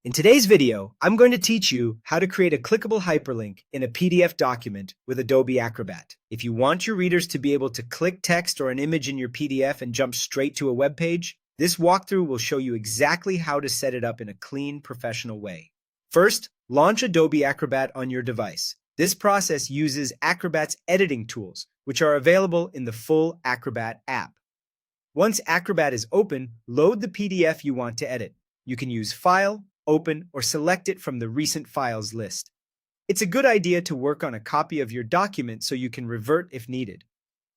In today's video, I'm going to teach you how to create a clickable hyperlink in a PDF document with Adobe Acrobat. If you want your readers to be able to click text or an image in your PDF and jump straight to a web page, this walkthrough will show you exactly how to set it up in a clean, professional way. First, launch Adobe Acrobat on your device. This process uses Acrobat's editing tools, which are available in the full Acrobat app. Once Acrobat is open, load the PDF you want to edit. You can use File, Open, or select it from the Recent Files list. It's a good idea to work on a copy of your document so you can revert if needed.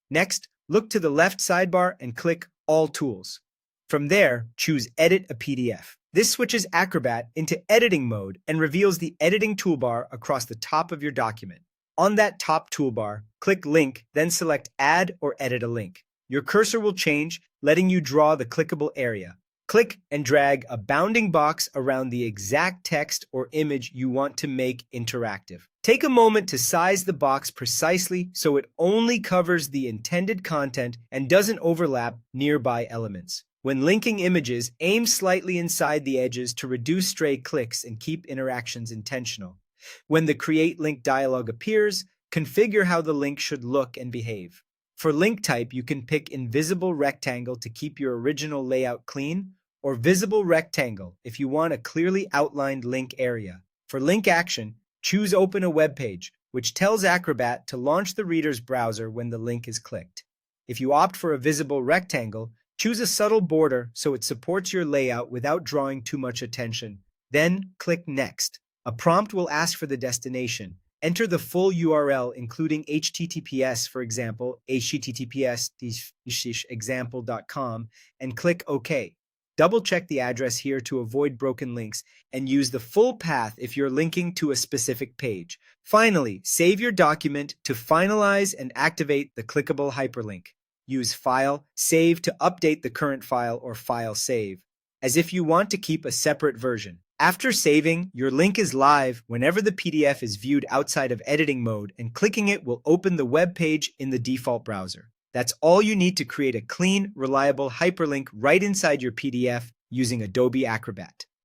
Next, look to the left sidebar and click All Tools. From there, choose Edit a PDF. This switches Acrobat into editing mode and reveals the editing toolbar across the top of your document. On that top toolbar, click Link, then select Add or Edit a Link. Your cursor will change, letting you draw the clickable area. Click and drag a bounding box around the exact text or image you want to make interactive. Take a moment to size the box precisely so it only covers the intended content and doesn't overlap nearby elements. When linking images, aim slightly inside the edges to reduce stray clicks and keep interactions intentional. When the Create Link dialog appears, configure how the link should look and behave. For link type, you can pick Invisible Rectangle to keep your original layout clean, or Visible Rectangle if you want a clearly outlined link area. For link action, choose Open a web page, which tells Acrobat to launch the reader's browser when the link is clicked. If you opt for a visible rectangle, choose a subtle border so it supports your layout without drawing too much attention. Then click Next. A prompt will ask for the destination. Enter the full URL, including HTTPS, for example, https://example.com, and click OK. Double-check the address here to avoid broken links, and use the full path if you're linking to a specific page. Finally, save your document to finalize and activate the clickable hyperlink. Use File, Save to update the current file, or File Save, as if you want to keep a separate version. After saving, your link is live whenever the PDF is viewed outside of editing mode, and clicking it will open the web page in the default browser. That's all you need to create a clean, reliable hyperlink right inside your PDF using Adobe Acrobat.